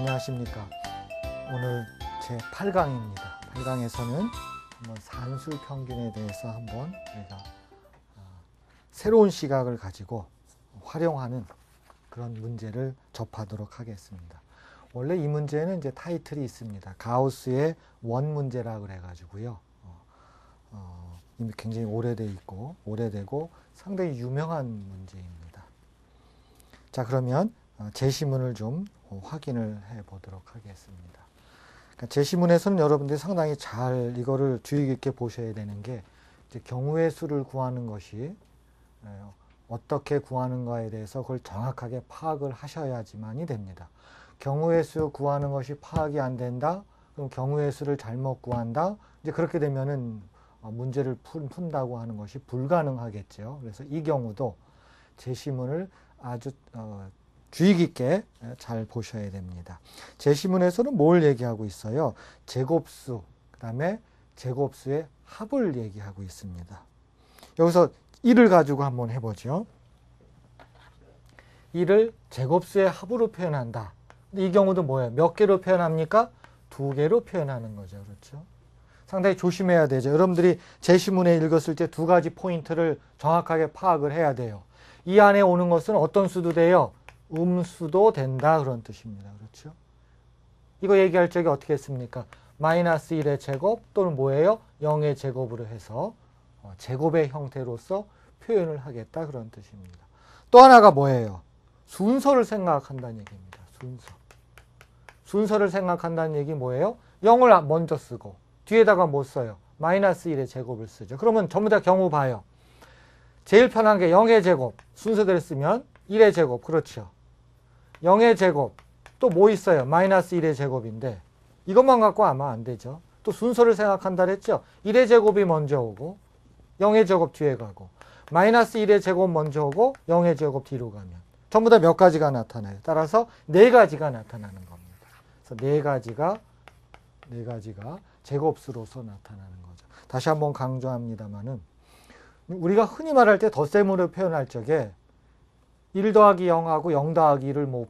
안녕하십니까. 오늘 제 8강입니다. 8강에서는 한번 산술 평균에 대해서 한번 우리가 새로운 시각을 가지고 활용하는 그런 문제를 접하도록 하겠습니다. 원래 이 문제는 이제 타이틀이 있습니다. 가우스의 원 문제라 그래가지고요. 이미 굉장히 오래되고 상당히 유명한 문제입니다. 자, 그러면 제시문을 좀 확인을 해 보도록 하겠습니다. 그러니까 제시문에서는 여러분들이 상당히 잘 이거를 주의 깊게 보셔야 되는 게 이제 경우의 수를 구하는 것이 어떻게 구하는가에 대해서 그걸 정확하게 파악을 하셔야지만이 됩니다. 경우의 수 구하는 것이 파악이 안 된다? 그럼 경우의 수를 잘못 구한다? 이제 그렇게 되면은 문제를 푼다고 하는 것이 불가능하겠죠. 그래서 이 경우도 제시문을 아주 주의 깊게 잘 보셔야 됩니다. 제시문에서는 뭘 얘기하고 있어요? 제곱수, 그 다음에 제곱수의 합을 얘기하고 있습니다. 여기서 1을 가지고 한번 해보죠. 1을 제곱수의 합으로 표현한다. 근데 이 경우도 뭐예요? 몇 개로 표현합니까? 2개로 표현하는 거죠. 그렇죠? 상당히 조심해야 되죠. 여러분들이 제시문에 읽었을 때 두 가지 포인트를 정확하게 파악을 해야 돼요. 이 안에 오는 것은 어떤 수도 돼요? 음수도 된다, 그런 뜻입니다. 그렇죠? 이거 얘기할 적에 어떻게 했습니까? 마이너스 1의 제곱 또는 뭐예요? 0의 제곱으로 해서 제곱의 형태로서 표현을 하겠다, 그런 뜻입니다. 또 하나가 뭐예요? 순서를 생각한다는 얘기입니다. 순서를 생각한다는 얘기 뭐예요? 0을 먼저 쓰고 뒤에다가 뭐 써요? 마이너스 1의 제곱을 쓰죠. 그러면 전부 다 경우 봐요. 제일 편한 게 0의 제곱, 순서대로 쓰면 1의 제곱, 그렇죠. 0의 제곱, 또 뭐 있어요? 마이너스 1의 제곱인데 이것만 갖고 아마 안 되죠. 또 순서를 생각한다 그랬죠. 1의 제곱이 먼저 오고 0의 제곱 뒤에 가고 마이너스 1의 제곱 먼저 오고 0의 제곱 뒤로 가면 전부 다 몇 가지가 나타나요. 따라서 4가지가 나타나는 겁니다. 그래서 4가지가 제곱수로서 나타나는 거죠. 다시 한번 강조합니다만은 우리가 흔히 말할 때 덧셈으로 표현할 적에 1 더하기 0하고 0 더하기 1을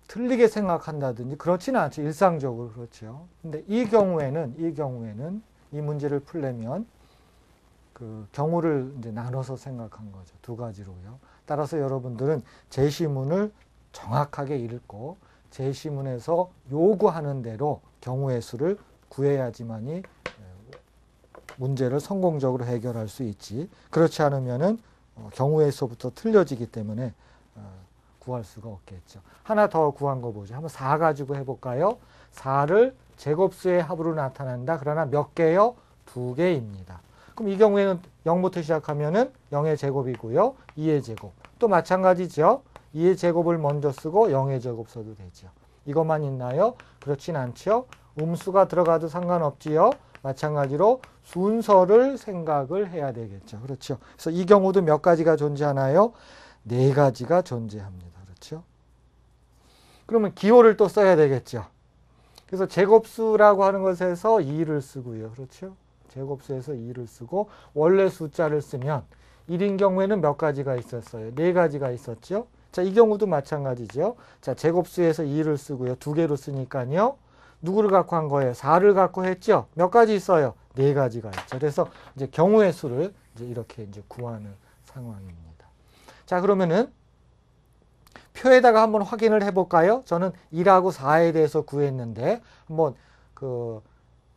틀리게 생각한다든지 그렇지는 않죠. 일상적으로 그렇죠. 근데 이 경우에는 이 문제를 풀려면 그 경우를 이제 나눠서 생각한 거죠. 두 가지로요. 따라서 여러분들은 제시문을 정확하게 읽고 제시문에서 요구하는 대로 경우의 수를 구해야지만이 문제를 성공적으로 해결할 수 있지. 그렇지 않으면은 경우의 수부터 틀려지기 때문에 구할 수가 없겠죠. 하나 더 구한 거 보죠. 한번 4 가지고 해볼까요? 4를 제곱수의 합으로 나타난다. 그러나 몇 개요? 2개입니다. 그럼 이 경우에는 0부터 시작하면은 0의 제곱이고요. 2의 제곱. 또 마찬가지죠. 2의 제곱을 먼저 쓰고 0의 제곱 써도 되죠. 이것만 있나요? 그렇진 않죠. 음수가 들어가도 상관없지요. 마찬가지로 순서를 생각을 해야 되겠죠. 그렇죠. 그래서 이 경우도 몇 가지가 존재하나요? 4가지가 존재합니다. 그렇죠. 그러면 기호를 또 써야 되겠죠. 그래서 제곱수라고 하는 것에서 2를 쓰고요. 그렇죠. 제곱수에서 2를 쓰고 원래 숫자를 쓰면 1인 경우에는 몇 가지가 있었어요? 4가지가 있었죠. 자, 이 경우도 마찬가지죠. 자, 제곱수에서 2를 쓰고요. 2개로 쓰니까요. 누구를 갖고 한 거예요? 4를 갖고 했죠. 몇 가지 있어요? 4가지가 있죠. 그래서 이제 경우의 수를 이제 이렇게 이제 구하는 상황입니다. 자, 그러면은 표에다가 한번 확인을 해볼까요? 저는 1하고 4에 대해서 구했는데 한번 그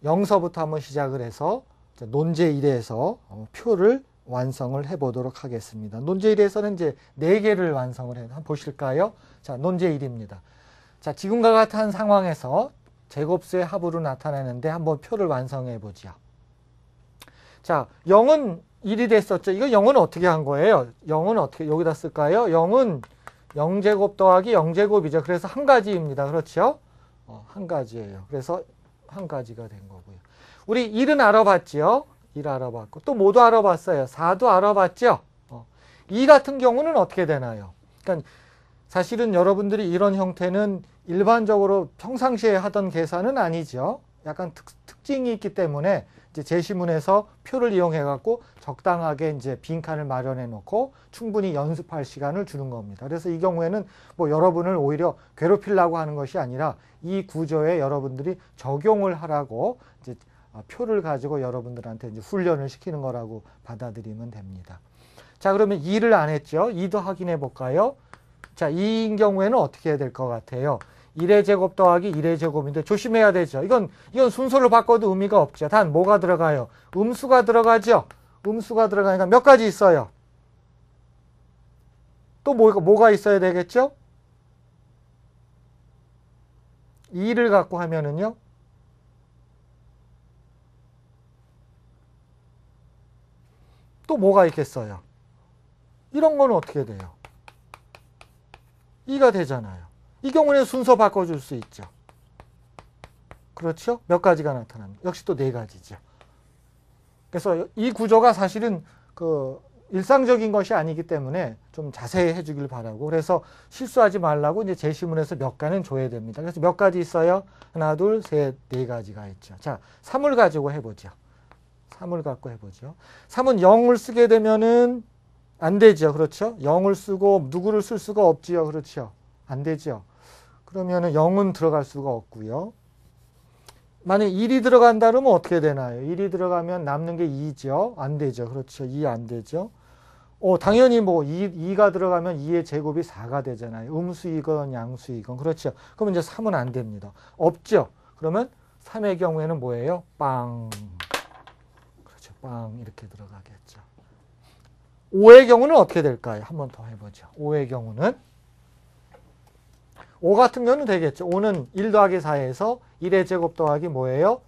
0서부터 한번 시작을 해서 논제 1에서 표를 완성을 해보도록 하겠습니다. 논제 1에서는 이제 4개를 완성을 해요. 한번 보실까요? 자, 논제 1입니다. 자, 지금과 같은 상황에서 제곱수의 합으로 나타내는데 한번 표를 완성해 보죠. 자, 0은 1이 됐었죠. 이거 0은 어떻게 한 거예요? 0은 어떻게 여기다 쓸까요? 0은 0제곱 더하기 0제곱이죠. 그래서 한 가지입니다. 그렇죠? 한 가지예요. 그래서 한 가지가 된 거고요. 우리 1은 알아봤죠? 1 알아봤고 또 뭐도 알아봤어요? 4도 알아봤죠? 2 같은 경우는 어떻게 되나요? 그러니까 사실은 여러분들이 이런 형태는 일반적으로 평상시에 하던 계산은 아니죠. 약간 특징이 있기 때문에 이제 제시문에서 표를 이용해 갖고 적당하게 이제 빈칸을 마련해 놓고 충분히 연습할 시간을 주는 겁니다. 그래서 이 경우에는 뭐 여러분을 오히려 괴롭히려고 하는 것이 아니라 이 구조에 여러분들이 적용을 하라고 이제 표를 가지고 여러분들한테 이제 훈련을 시키는 거라고 받아들이면 됩니다. 자, 그러면 2를 안 했죠. 2도 확인해 볼까요? 자, 2인 경우에는 어떻게 해야 될 것 같아요? 1의 제곱 더하기 1의 제곱인데 조심해야 되죠. 이건 순서를 바꿔도 의미가 없죠. 단 뭐가 들어가요? 음수가 들어가죠. 음수가 들어가니까 몇 가지 있어요. 또 뭐가 있어야 되겠죠? 2를 갖고 하면은요. 또 뭐가 있겠어요? 이런 거는 어떻게 돼요? 2가 되잖아요. 이 경우는 순서 바꿔줄 수 있죠. 그렇죠? 몇 가지가 나타납니다. 역시 또 4가지죠. 그래서 이 구조가 사실은 일상적인 것이 아니기 때문에 좀 자세히 해주길 바라고, 그래서 실수하지 말라고 이제 제시문에서 몇 가지는 줘야 됩니다. 그래서 몇 가지 있어요? 하나, 둘, 셋, 4가지가 있죠. 자, 3을 가지고 해보죠. 3을 갖고 해보죠. 3은 0을 쓰게 되면은 안 되죠. 그렇죠? 0을 쓰고 누구를 쓸 수가 없지요. 그렇죠? 안 되죠. 그러면은 0은 들어갈 수가 없고요. 만약에 1이 들어간다 그러면 어떻게 되나요? 1이 들어가면 남는 게 2죠. 안 되죠. 그렇죠. 2 안 되죠. 당연히 뭐 2가 들어가면 2의 제곱이 4가 되잖아요. 음수이건 양수이건. 그렇죠. 그러면 이제 3은 안 됩니다. 없죠. 그러면 3의 경우에는 뭐예요? 빵. 그렇죠. 빵 이렇게 들어가겠죠. 5의 경우는 어떻게 될까요? 한 번 더 해보죠. 5의 경우는 5 같은 경우는 되겠죠. 5는 1 더하기 4에서 1의 제곱 더하기 뭐예요?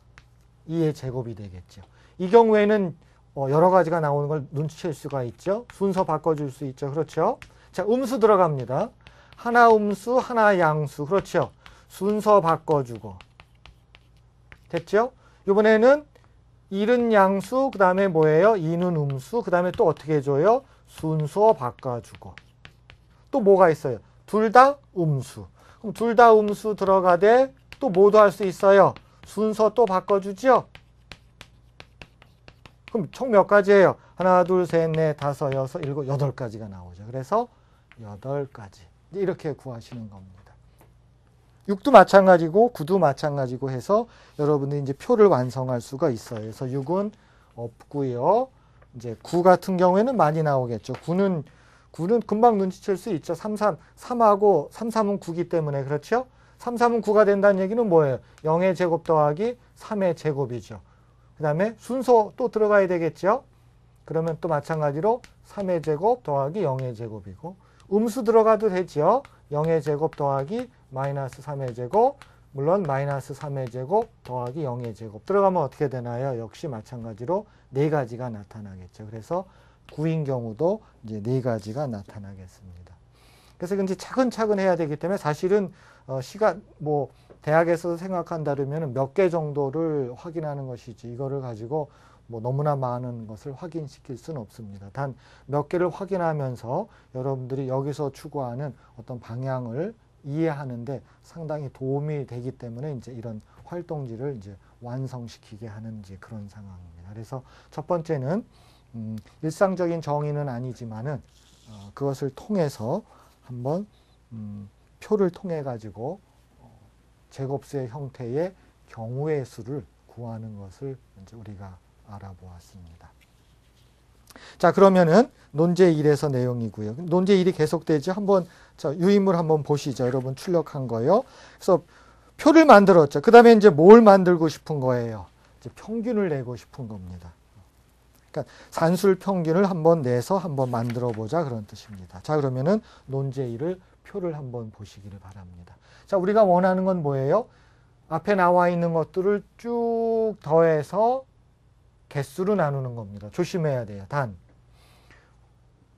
2의 제곱이 되겠죠. 이 경우에는 여러 가지가 나오는 걸 눈치챌 수가 있죠. 순서 바꿔줄 수 있죠. 그렇죠. 자, 음수 들어갑니다. 하나 음수, 하나 양수. 그렇죠. 순서 바꿔주고. 됐죠? 이번에는 1은 양수, 그 다음에 뭐예요? 2는 음수, 그 다음에 또 어떻게 해줘요? 순서 바꿔주고. 또 뭐가 있어요? 둘 다 음수. 그럼 둘 다 음수 들어가되 또 뭐도 할 수 있어요? 순서 또 바꿔주죠? 그럼 총 몇 가지예요? 하나, 둘, 셋, 넷, 다섯, 여섯, 일곱, 8가지가 나오죠. 그래서 8가지. 이렇게 구하시는 겁니다. 6도 마찬가지고 9도 마찬가지고 해서 여러분들이 이제 표를 완성할 수가 있어요. 그래서 6은 없고요. 이제 9 같은 경우에는 많이 나오겠죠. 9는 금방 눈치챌 수 있죠. 3하고 3은 9기 때문에. 그렇죠? 3은 9가 된다는 얘기는 뭐예요? 0의 제곱 더하기 3의 제곱이죠. 그 다음에 순서 또 들어가야 되겠죠. 그러면 또 마찬가지로 3의 제곱 더하기 0의 제곱이고, 음수 들어가도 되죠. 0의 제곱 더하기 마이너스 3의 제곱, 물론 마이너스 3의 제곱 더하기 0의 제곱 들어가면 어떻게 되나요? 역시 마찬가지로 4가지가 나타나겠죠. 그래서 9인 경우도 이제 4가지가 나타나겠습니다. 그래서 이제 차근차근 해야 되기 때문에 사실은 시간 대학에서 생각한다면 몇 개 정도를 확인하는 것이지, 이거를 가지고 뭐 너무나 많은 것을 확인시킬 수는 없습니다. 단 몇 개를 확인하면서 여러분들이 여기서 추구하는 어떤 방향을 이해하는데 상당히 도움이 되기 때문에 이제 이런 활동지를 이제 완성시키게 하는 이제 그런 상황입니다. 그래서 첫 번째는 일상적인 정의는 아니지만은 그것을 통해서 한번 표를 통해 가지고 제곱수의 형태의 경우의 수를 구하는 것을 이제 우리가 알아보았습니다. 자, 그러면은 논제 1에서 내용이고요. 논제 1이 계속되죠. 한번 유인물 한번 보시죠. 여러분 출력한 거요. 그래서 표를 만들었죠. 그 다음에 이제 뭘 만들고 싶은 거예요? 이제 평균을 내고 싶은 겁니다. 그러니까 산술 평균을 한번 내서 한번 만들어 보자, 그런 뜻입니다. 자, 그러면은 논제 1을 표를 한번 보시기를 바랍니다. 자, 우리가 원하는 건 뭐예요? 앞에 나와 있는 것들을 쭉 더해서 개수로 나누는 겁니다. 조심해야 돼요. 단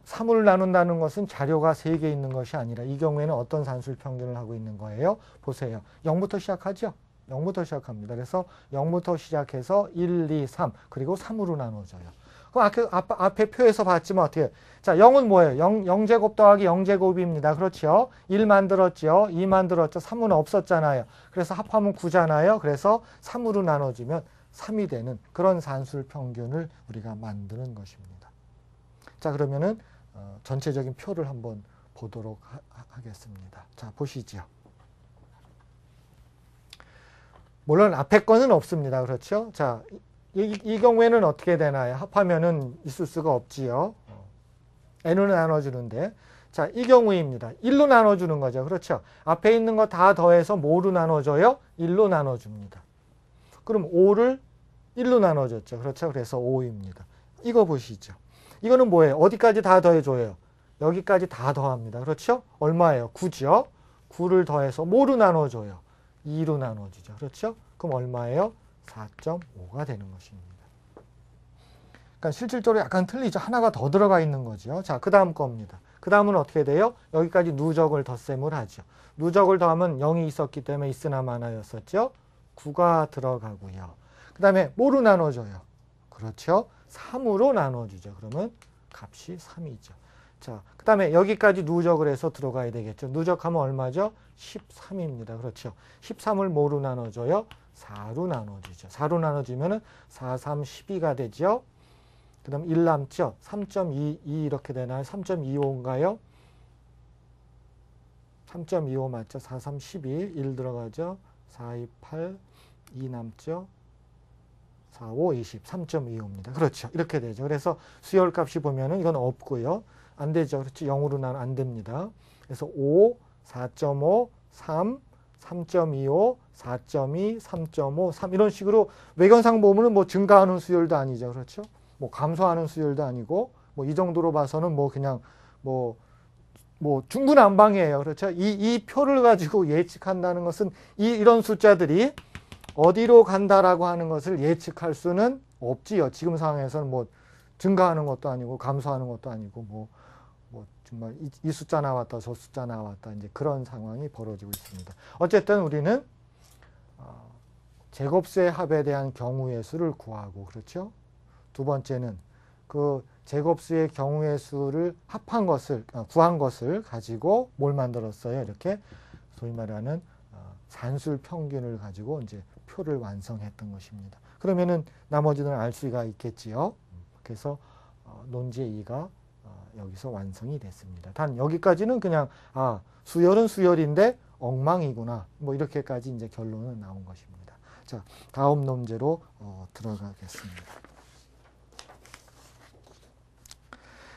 3을 나눈다는 것은 자료가 3개 있는 것이 아니라 이 경우에는 어떤 산술 평균을 하고 있는 거예요? 보세요. 0부터 시작하죠? 0부터 시작합니다. 그래서 0부터 시작해서 1, 2, 3 그리고 3으로 나눠져요. 그럼 앞에 표에서 봤지만 어떻게? 자, 0은 뭐예요? 0제곱 더하기 0제곱입니다. 그렇죠? 1 만들었죠? 2 만들었죠? 3은 없었잖아요. 그래서 합하면 9잖아요. 그래서 3으로 나눠주면 3이 되는 그런 산술 평균을 우리가 만드는 것입니다. 자, 그러면은 전체적인 표를 한번 보도록 하겠습니다. 자, 보시죠. 물론 앞에 거는 없습니다. 그렇죠? 자, 이 경우에는 어떻게 되나요? 합하면은 있을 수가 없지요. n으로 나눠주는데, 자, 이 경우입니다. 1로 나눠주는 거죠. 그렇죠? 앞에 있는 거 다 더해서 뭐로 나눠줘요? 1로 나눠줍니다. 그럼 5를 1로 나눠줬죠. 그렇죠? 그래서 5입니다. 이거 보시죠. 이거는 뭐예요? 어디까지 다 더해줘요? 여기까지 다 더합니다. 그렇죠? 얼마예요? 9죠? 9를 더해서 뭐로 나눠줘요? 2로 나눠주죠. 그렇죠? 그럼 얼마예요? 4.5가 되는 것입니다. 그러니까 실질적으로 약간 틀리죠. 하나가 더 들어가 있는 거죠. 자, 그 다음 겁니다. 그 다음은 어떻게 돼요? 여기까지 누적을 덧셈을 하죠. 누적을 더하면 0이 있었기 때문에 있으나 마나였었죠. 9가 들어가고요. 그 다음에 뭐로 나눠줘요? 그렇죠. 3으로 나눠주죠. 그러면 값이 3이죠. 자, 그 다음에 여기까지 누적을 해서 들어가야 되겠죠. 누적하면 얼마죠? 13입니다. 그렇죠. 13을 뭐로 나눠줘요? 4로 나눠주죠. 4로 나눠주면 4, 3, 12가 되죠. 그 다음 1 남죠. 3.22 이렇게 되나요? 3.25인가요? 3.25 맞죠? 4, 3, 12, 1 들어가죠. 4, 2, 8, 2 남죠. 4, 5, 20, 3.25입니다. 그렇죠. 이렇게 되죠. 그래서 수열 값이 보면은 이건 없고요. 안 되죠. 그렇죠. 0으로 나는 안 됩니다. 그래서 5, 4.5, 3, 3.25, 4.2, 3.5, 3 이런 식으로 외견상 보면은 뭐 증가하는 수열도 아니죠. 그렇죠. 뭐 감소하는 수열도 아니고 뭐 이 정도로 봐서는 뭐 그냥 뭐 중구난방이에요. 그렇죠. 이 표를 가지고 예측한다는 것은 이런 숫자들이 어디로 간다라고 하는 것을 예측할 수는 없지요. 지금 상황에서는 뭐 증가하는 것도 아니고 감소하는 것도 아니고 뭐 정말 이 숫자 나왔다 저 숫자 나왔다 이제 그런 상황이 벌어지고 있습니다. 어쨌든 우리는 제곱수의 합에 대한 경우의 수를 구하고 그렇죠. 두 번째는 그 제곱수의 경우의 수를 합한 것을 구한 것을 가지고 뭘 만들었어요? 이렇게 소위 말하는 산술 평균을 가지고 이제 표를 완성했던 것입니다. 그러면은 나머지는 알 수가 있겠지요. 그래서 논지의 2가 여기서 완성이 됐습니다. 단 여기까지는 그냥 수열은 수열인데 엉망이구나. 뭐 이렇게까지 이제 결론은 나온 것입니다. 자, 다음 논제로 들어가겠습니다.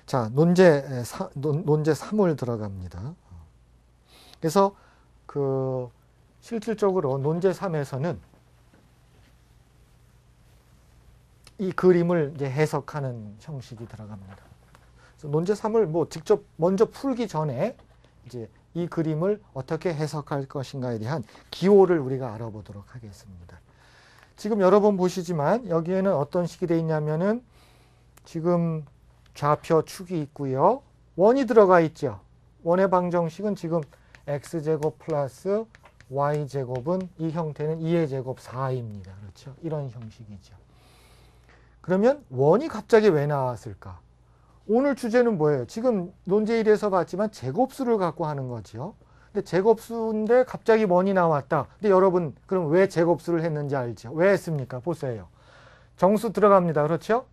자, 논제 3을 들어갑니다. 그래서 실질적으로 논제 3에서는 이 그림을 이제 해석하는 형식이 들어갑니다. 그래서 논제 3을 뭐 직접 먼저 풀기 전에 이제 이 그림을 어떻게 해석할 것인가에 대한 기호를 우리가 알아보도록 하겠습니다. 지금 여러 번 보시지만 여기에는 어떤 식이 되어 있냐면은 지금 좌표 축이 있고요. 원이 들어가 있죠. 원의 방정식은 지금 x제곱 플러스 y제곱은 이 형태는 2의 제곱 4입니다. 그렇죠? 이런 형식이죠. 그러면 원이 갑자기 왜 나왔을까? 오늘 주제는 뭐예요? 지금 논제 1에서 봤지만 제곱수를 갖고 하는 거죠. 근데 제곱수인데 갑자기 원이 나왔다. 근데 여러분 그럼 왜 제곱수를 했는지 알죠? 왜 했습니까? 보세요. 정수 들어갑니다. 그렇죠?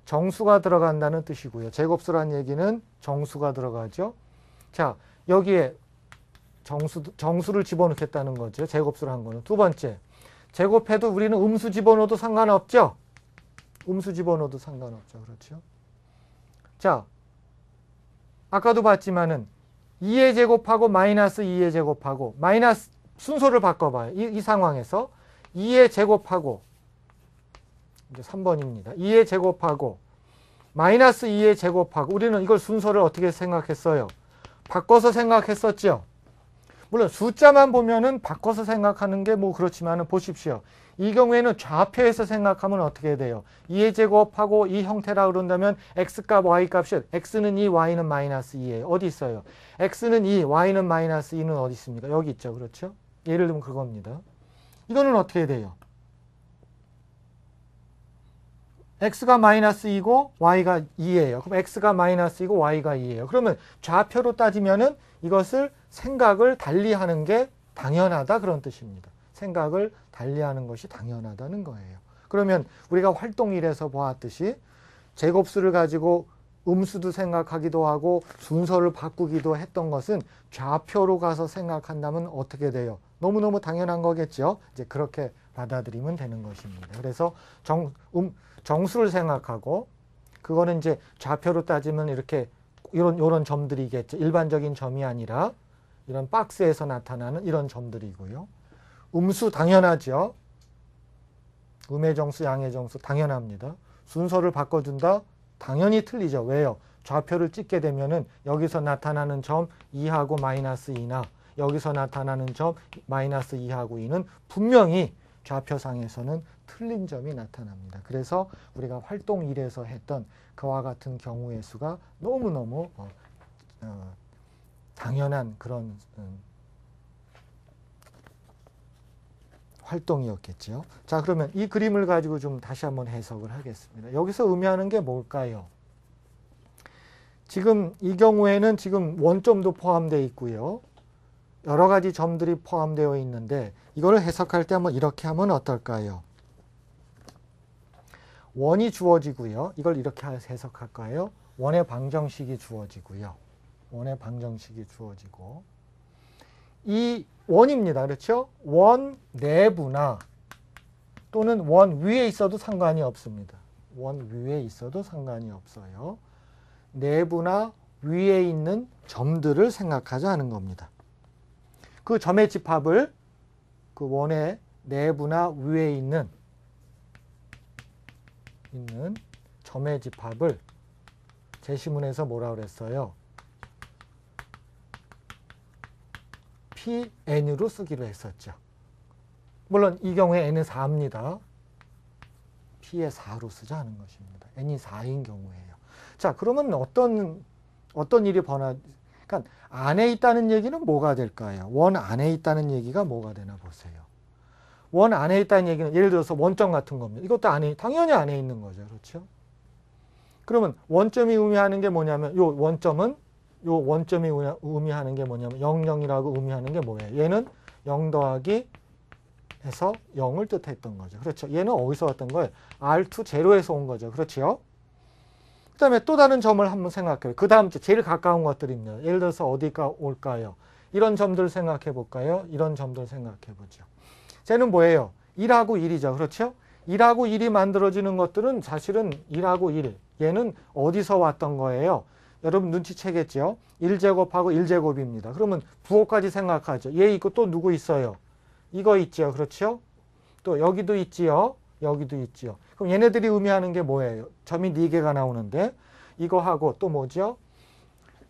정수가 들어간다는 뜻이고요. 제곱수란 얘기는 정수가 들어가죠. 자, 여기에 정수를 집어넣겠다는 거죠. 제곱수를 한 거는. 두 번째, 제곱해도 우리는 음수 집어넣어도 상관없죠. 음수 집어넣어도 상관없죠. 그렇죠. 자, 아까도 봤지만은 2의 제곱하고 마이너스 2의 제곱하고 마이너스 순서를 바꿔봐요. 이 상황에서 2의 제곱하고 이제 3번입니다. 2의 제곱하고 마이너스 2의 제곱하고 우리는 이걸 순서를 어떻게 생각했어요? 바꿔서 생각했었죠. 물론 숫자만 보면은 바꿔서 생각하는 게 뭐 그렇지만은 보십시오. 이 경우에는 좌표에서 생각하면 어떻게 돼요? 2의 제곱하고 이 형태라 그런다면 x값, y값이 x는 2, y는 마이너스 2예요. 어디 있어요? x는 2, y는 마이너스 2는 어디 있습니까? 여기 있죠. 그렇죠? 예를 들면 그겁니다. 이거는 어떻게 돼요? x가 마이너스 2고 y가 2예요. 그럼 x가 마이너스 2고 y가 2예요. 그러면 좌표로 따지면은 이것을 생각을 달리하는 게 당연하다 그런 뜻입니다. 생각을 달리하는 것이 당연하다는 거예요. 그러면 우리가 활동 1에서 보았듯이 제곱수를 가지고 음수도 생각하기도 하고 순서를 바꾸기도 했던 것은 좌표로 가서 생각한다면 어떻게 돼요? 너무너무 당연한 거겠죠. 이제 그렇게 받아들이면 되는 것입니다. 그래서 정수를 생각하고 그거는 이제 좌표로 따지면 이렇게 이런 점들이겠죠. 일반적인 점이 아니라 이런 박스에서 나타나는 이런 점들이고요. 음수 당연하죠. 음의 정수, 양의 정수 당연합니다. 순서를 바꿔준다? 당연히 틀리죠. 왜요? 좌표를 찍게 되면은 여기서 나타나는 점 2하고 마이너스 2나 여기서 나타나는 점 마이너스 2하고 2는 분명히 좌표상에서는 틀린 점이 나타납니다. 그래서 우리가 활동 1에서 했던 그와 같은 경우의 수가 너무너무 당연한 그런 활동이었겠죠. 자, 그러면 이 그림을 가지고 좀 다시 한번 해석을 하겠습니다. 여기서 의미하는 게 뭘까요? 지금 이 경우에는 지금 원점도 포함되어 있고요. 여러 가지 점들이 포함되어 있는데 이거를 해석할 때 한번 이렇게 하면 어떨까요? 원이 주어지고요. 이걸 이렇게 해석할까요? 원의 방정식이 주어지고요. 원의 방정식이 주어지고 이 원입니다. 그렇죠? 원 내부나 또는 원 위에 있어도 상관이 없습니다. 원 위에 있어도 상관이 없어요. 내부나 위에 있는 점들을 생각하자 하는 겁니다. 그 점의 집합을 그 원의 내부나 위에 있는 점의 집합을 제시문에서 뭐라 그랬어요? Pn으로 쓰기로 했었죠. 물론 이 경우에 n은 4입니다. P의 4로 쓰자 하는 것입니다. n이 4인 경우에요. 자, 그러면 어떤 일이 그러니까 안에 있다는 얘기는 뭐가 될까요? 원 안에 있다는 얘기가 뭐가 되나 보세요. 원 안에 있다는 얘기는 예를 들어서 원점 같은 겁니다. 이것도 당연히 안에 있는 거죠. 그렇죠? 그러면 원점이 의미하는 게 뭐냐면 요 원점이 의미하는 게 뭐냐면 00이라고 의미하는 게 뭐예요? 얘는 0 더하기 해서 0을 뜻했던 거죠. 그렇죠? 얘는 어디서 왔던 거예요? R2 제로에서 온 거죠. 그렇죠? 그 다음에 또 다른 점을 한번 생각해요. 그 다음 제일 가까운 것들입니다. 예를 들어서 어디가 올까요? 이런 점들 생각해 볼까요? 이런 점들 생각해 보죠. 쟤는 뭐예요? 1하고 1이죠. 그렇죠? 1하고 1이 만들어지는 것들은 사실은 1하고 1. 얘는 어디서 왔던 거예요? 여러분 눈치채겠죠? 1제곱하고 1제곱입니다. 그러면 부호까지 생각하죠. 얘 있고 또 누구 있어요? 이거 있죠. 그렇죠? 또 여기도 있지요. 여기도 있지요. 그럼 얘네들이 의미하는 게 뭐예요? 점이 4개가 나오는데 이거하고 또 뭐죠?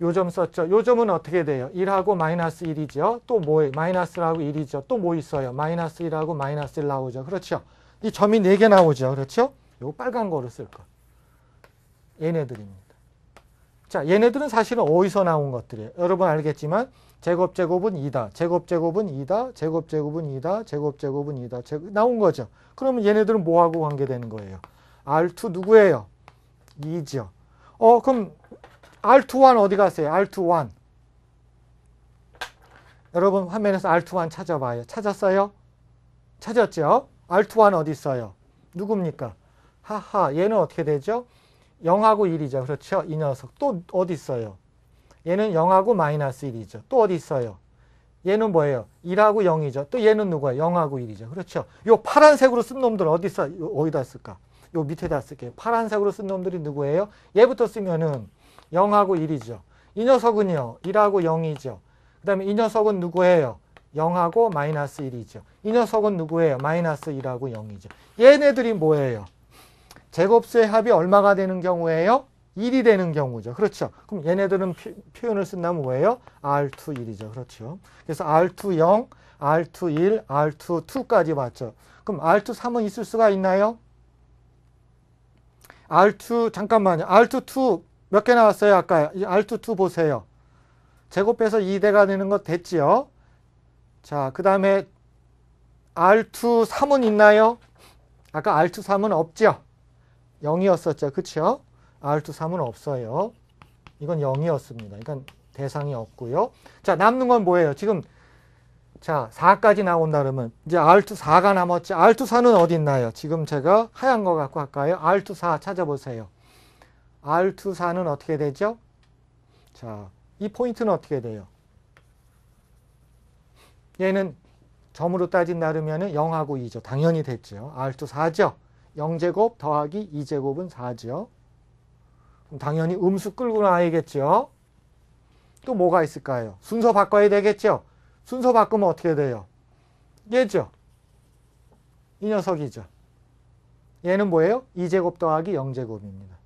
요 점 썼죠. 요 점은 어떻게 돼요? 1하고 마이너스 1이죠. 또 뭐예요? 마이너스하고 1이죠. 또 뭐 있어요? 마이너스 1하고 마이너스 1 나오죠. 그렇죠? 이 점이 4개 나오죠. 그렇죠? 요 빨간 거를 쓸 거. 얘네들입니다. 자, 얘네들은 사실은 어디서 나온 것들이에요? 여러분 알겠지만 제곱제곱은 2다. 제곱제곱은 2다. 제곱제곱은 2다. 제곱제곱은 2다. 나온 거죠. 그러면 얘네들은 뭐하고 관계되는 거예요? R2 누구예요? 2죠. 그럼 R21 어디 갔어요? R21. 여러분 화면에서 R21 찾아봐요. 찾았어요? 찾았죠? R21 어디 있어요? 누굽니까? 하하, 얘는 어떻게 되죠? 0하고 1이죠. 그렇죠? 이 녀석. 또 어디 있어요? 얘는 0하고 마이너스 1이죠. 또 어디 있어요? 얘는 뭐예요? 1하고 0이죠. 또 얘는 누구예요? 0하고 1이죠. 그렇죠? 요 파란색으로 쓴 놈들 어디다 쓸까? 요 밑에다 쓸게요. 파란색으로 쓴 놈들이 누구예요? 얘부터 쓰면은 0하고 1이죠. 이 녀석은요. 1하고 0이죠. 그 다음에 이 녀석은 누구예요? 0하고 마이너스 1이죠. 이 녀석은 누구예요? 마이너스 1하고 0이죠. 얘네들이 뭐예요? 제곱수의 합이 얼마가 되는 경우예요? 1이 되는 경우죠. 그렇죠. 그럼 얘네들은 표현을 쓴다면 뭐예요? R2 1이죠. 그렇죠. 그래서 R2 0, R2 1, R2 2까지 봤죠. 그럼 R2 3은 있을 수가 있나요? R2 잠깐만요. R2 2 몇 개 나왔어요? 아까 R2 2 보세요. 제곱해서 2대가 되는 거 됐지요. 자, 그 다음에 R2 3은 있나요? 아까 R2 3은 없죠. 0이었었죠. 그쵸? R23은 없어요. 이건 0이었습니다. 이건 대상이 없고요. 자, 남는 건 뭐예요? 지금 자, 4까지 나온다 그러면 이제 R24가 남았지. R24는 어디 있나요? 지금 제가 하얀 거 갖고 할까요? R24 찾아보세요. R24는 어떻게 되죠? 자, 이 포인트는 어떻게 돼요? 얘는 점으로 따진다 그러면 0하고 2죠. 당연히 됐죠. R24죠. 0제곱 더하기 2제곱은 4죠. 그럼 당연히 음수 끌고 나야겠죠. 또 뭐가 있을까요? 순서 바꿔야 되겠죠. 순서 바꾸면 어떻게 돼요? 얘죠. 이 녀석이죠. 얘는 뭐예요? 2제곱 더하기 0제곱입니다.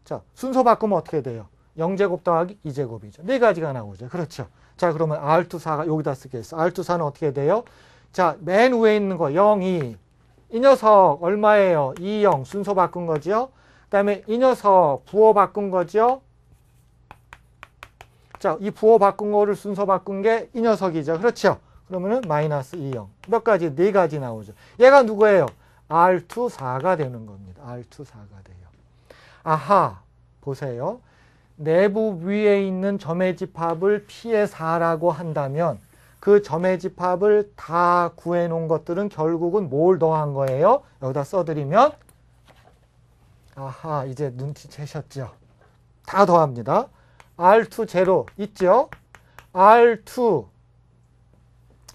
자, 순서 바꾸면 어떻게 돼요? 0제곱 더하기 2제곱이죠. 네 가지가 나오죠. 그렇죠. 자, 그러면 R24가 여기다 쓰겠어. R24는 어떻게 돼요? 자, 맨 위에 있는 거 0, 2. 이 녀석 얼마예요? 2, 0. 순서 바꾼 거죠. 그 다음에 이 녀석 부호 바꾼 거죠. 자, 이 부호 바꾼 거를 순서 바꾼 게 이 녀석이죠. 그렇죠. 그러면은 마이너스 2, 0. 몇 가지? 네 가지 나오죠. 얘가 누구예요? R24가 되는 겁니다. R24가 돼요. 아하, 보세요. 내부 위에 있는 점의 집합을 P의 4라고 한다면 그 점의 집합을 다 구해 놓은 것들은 결국은 뭘 더한 거예요? 여기다 써드리면 아하, 이제 눈치채셨죠? 다 더합니다. R2 제로 있죠? R2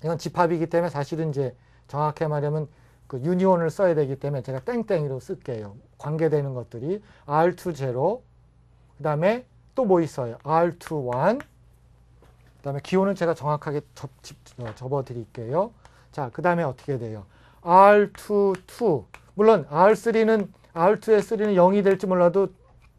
이건 집합이기 때문에 사실은 이제 정확히 말하면 그 유니온을 써야 되기 때문에 제가 땡땡이로 쓸게요. 관계되는 것들이 R2 제로 그 다음에 또 뭐 있어요? R2 1 그 다음에 기호는 제가 정확하게 접어 드릴게요. 자, 그 다음에 어떻게 돼요? R2 2 물론 R2의 3는 0이 될지 몰라도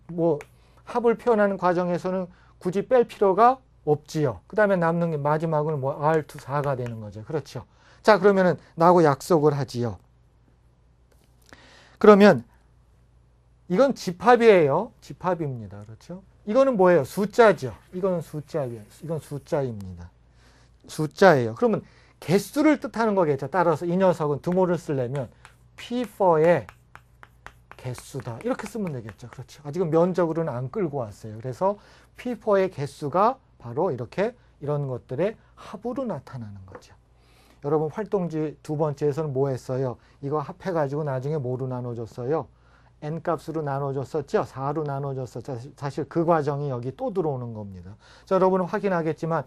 뭐 합을 표현하는 과정에서는 굳이 뺄 필요가 없지요. 그 다음에 남는 게 마지막은 뭐 R2 4가 되는 거죠. 그렇죠. 자, 그러면은 나하고 약속을 하지요. 그러면 이건 집합이에요. 집합입니다. 그렇죠. 이거는 뭐예요? 숫자죠. 이거는 숫자예요. 이건 숫자입니다. 숫자예요. 그러면 개수를 뜻하는 거겠죠. 따라서 이 녀석은 두모를 쓰려면 P4의 개수다. 이렇게 쓰면 되겠죠. 그렇죠. 아직은 면적으로는 안 끌고 왔어요. 그래서 P4의 개수가 바로 이렇게 이런 것들의 합으로 나타나는 거죠. 여러분 활동지 두 번째에서는 뭐 했어요? 이거 합해가지고 나중에 뭐로 나눠줬어요? n값으로 나눠줬었죠? 4로 나눠줬었죠? 사실 그 과정이 여기 또 들어오는 겁니다. 자, 여러분은 확인하겠지만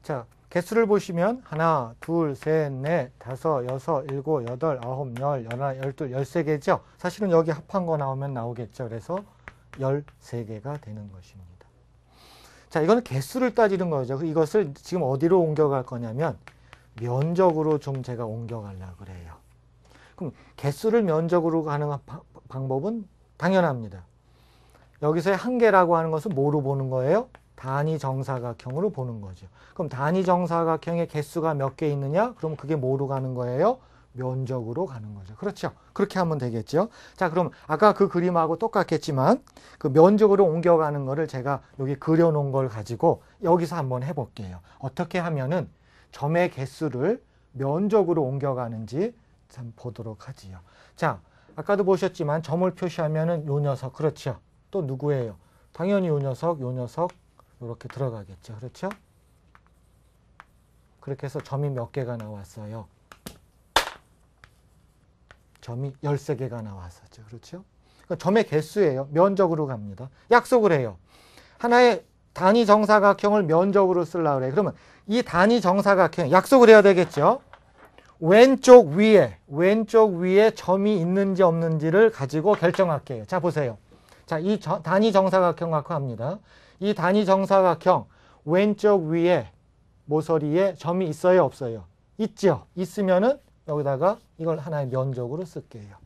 자, 개수를 보시면 하나, 둘, 셋, 넷, 다섯, 여섯, 일곱, 여덟, 아홉, 열, 열하나, 열둘, 13개죠? 사실은 여기 합한 거 나오면 나오겠죠? 그래서 13개가 되는 것입니다. 자, 이거는 개수를 따지는 거죠. 이것을 지금 어디로 옮겨갈 거냐면 면적으로 좀 제가 옮겨가려고 그래요. 그럼 개수를 면적으로 가는 방법은 당연합니다. 여기서의 한계라고 하는 것은 뭐로 보는 거예요? 단위 정사각형으로 보는 거죠. 그럼 단위 정사각형의 개수가 몇 개 있느냐? 그럼 그게 뭐로 가는 거예요? 면적으로 가는 거죠. 그렇죠? 그렇게 하면 되겠죠. 자, 그럼 아까 그 그림하고 똑같겠지만 그 면적으로 옮겨가는 거를 제가 여기 그려놓은 걸 가지고 여기서 한번 해볼게요. 어떻게 하면은 점의 개수를 면적으로 옮겨가는지 한번 보도록 하지요. 자, 아까도 보셨지만 점을 표시하면은 요 녀석, 그렇죠? 또 누구예요? 당연히 요 녀석, 이렇게 들어가겠죠. 그렇죠? 그렇게 해서 점이 몇 개가 나왔어요? 점이 13개가 나왔었죠. 그렇죠? 그러니까 점의 개수예요. 면적으로 갑니다. 약속을 해요. 하나의 단위 정사각형을 면적으로 쓰려고 그래요. 그러면 이 단위 정사각형 약속을 해야 되겠죠. 왼쪽 위에 점이 있는지 없는지를 가지고 결정할게요. 자, 보세요. 자, 이 단위 정사각형 갖고 합니다. 이 단위 정사각형 왼쪽 위에 모서리에 점이 있어요, 없어요? 있죠. 있으면은 여기다가 이걸 하나의 면적으로 쓸게요.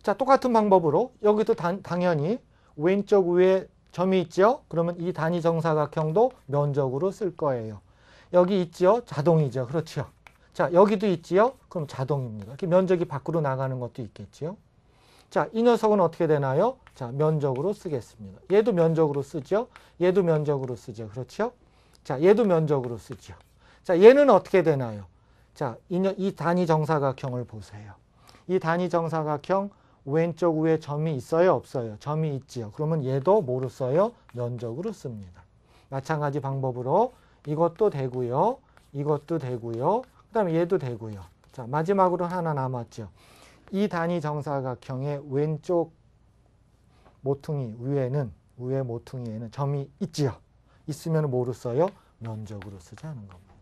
자, 똑같은 방법으로 여기도 당연히 왼쪽 위에 점이 있죠. 그러면 이 단위 정사각형도 면적으로 쓸 거예요. 여기 있죠. 자동이죠. 그렇죠. 자, 여기도 있지요. 그럼 자동입니다. 이렇게 면적이 밖으로 나가는 것도 있겠죠. 자, 이 녀석은 어떻게 되나요? 자, 면적으로 쓰겠습니다. 얘도 면적으로 쓰죠. 얘도 면적으로 쓰죠. 그렇죠? 자, 얘도 면적으로 쓰죠. 자, 얘는 어떻게 되나요? 자, 이 단위 정사각형을 보세요. 이 단위 정사각형 왼쪽 위에 점이 있어요, 없어요? 점이 있지요. 그러면 얘도 뭐로 써요? 면적으로 씁니다. 마찬가지 방법으로 이것도 되고요. 이것도 되고요. 그 다음에 얘도 되고요. 자, 마지막으로 하나 남았죠. 이 단위 정사각형의 왼쪽 모퉁이 위에 모퉁이에는 점이 있지요. 있으면 뭐로 써요? 면적으로 쓰자는 겁니다.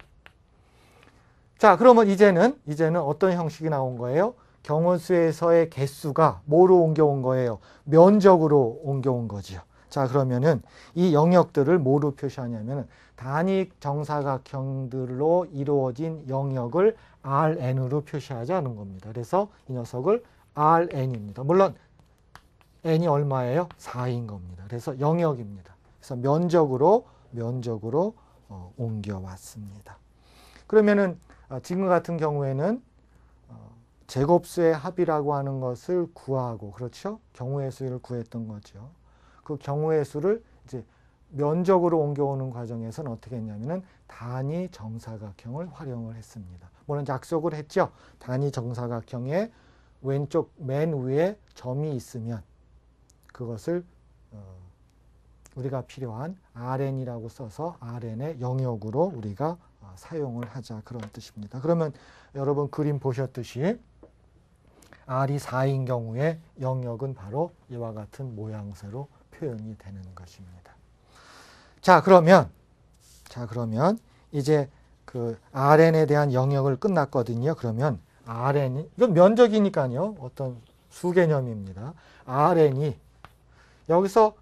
자, 그러면 이제는 어떤 형식이 나온 거예요? 경우수에서의 개수가 뭐로 옮겨온 거예요? 면적으로 옮겨온 거지요. 자, 그러면은 이 영역들을 뭐로 표시하냐면은 단위 정사각형들로 이루어진 영역을 Rn으로 표시하자는 겁니다. 그래서 이 녀석을 Rn입니다. 물론 n이 얼마예요? 4인 겁니다. 그래서 영역입니다. 그래서 면적으로 옮겨왔습니다. 그러면은 지금 같은 경우에는 제곱수의 합이라고 하는 것을 구하고, 그렇죠? 경우의 수를 구했던 거죠. 그 경우의 수를 이제 면적으로 옮겨오는 과정에서는 어떻게 했냐면은 단위 정사각형을 활용을 했습니다. 물론 약속을 했죠. 단위 정사각형의 왼쪽 맨 위에 점이 있으면 그것을 우리가 필요한 Rn이라고 써서 Rn의 영역으로 우리가 사용을 하자, 그런 뜻입니다. 그러면 여러분 그림 보셨듯이 R이 4인 경우에 영역은 바로 이와 같은 모양새로 표현이 되는 것입니다. 자, 그러면 이제 그 Rn에 대한 영역을 끝났거든요. 그러면 Rn이, 이건 면적이니까요. 어떤 수개념입니다. Rn이 여기서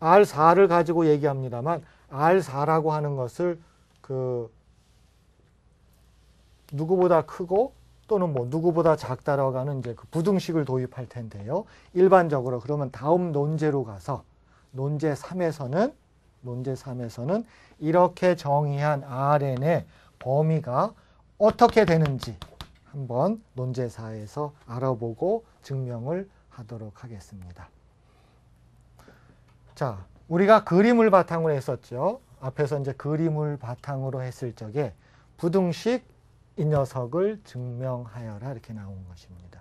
R4를 가지고 얘기합니다만 R4라고 하는 것을 그 누구보다 크고 또는 뭐 누구보다 작다라고 하는 이제 그 부등식을 도입할 텐데요. 일반적으로 그러면 다음 논제로 가서 논제 3에서는 이렇게 정의한 Rn의 범위가 어떻게 되는지 한번 논제 4에서 알아보고 증명을 하도록 하겠습니다. 자, 우리가 그림을 바탕으로 했었죠. 앞에서 이제 그림을 바탕으로 했을 적에 부등식 이 녀석을 증명하여라 이렇게 나온 것입니다.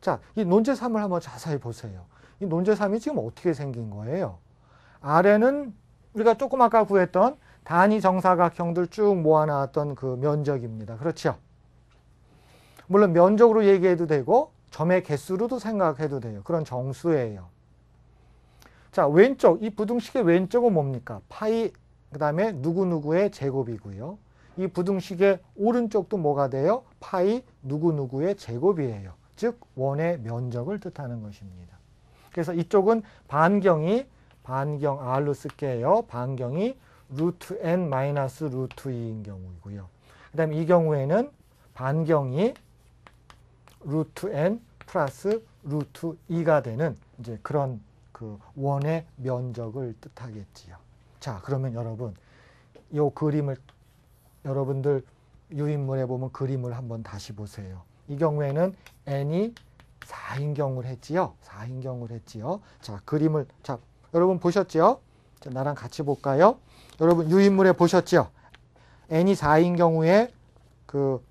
자, 이 논제 3을 한번 자세히 보세요. 이 논제 3이 지금 어떻게 생긴 거예요? Rn은 우리가 조금 아까 구했던 단위 정사각형들 쭉 모아놨던 그 면적입니다. 그렇죠? 물론 면적으로 얘기해도 되고 점의 개수로도 생각해도 돼요. 그런 정수예요. 자, 왼쪽, 이 부등식의 왼쪽은 뭡니까? 파이, 그 다음에 누구누구의 제곱이고요. 이 부등식의 오른쪽도 뭐가 돼요? 파이 누구누구의 제곱이에요. 즉 원의 면적을 뜻하는 것입니다. 그래서 이쪽은 반경 R로 쓸게요. 반경이 루트 n 마이너스 루트 2인 경우이고요. 그 다음에 이 경우에는 반경이 루트 n 플러스 루트 2가 되는 이제 그런 그 원의 면적을 뜻하겠지요. 자, 그러면 여러분 이 그림을 여러분들 유인물에 보면 그림을 한번 다시 보세요. 이 경우에는 n이 4인 경우를 했지요. 4인 경우를 했지요. 자, 그림을 자, 여러분 보셨죠? 자, 나랑 같이 볼까요? 여러분 유인물에 보셨죠? n이 4인 경우에 그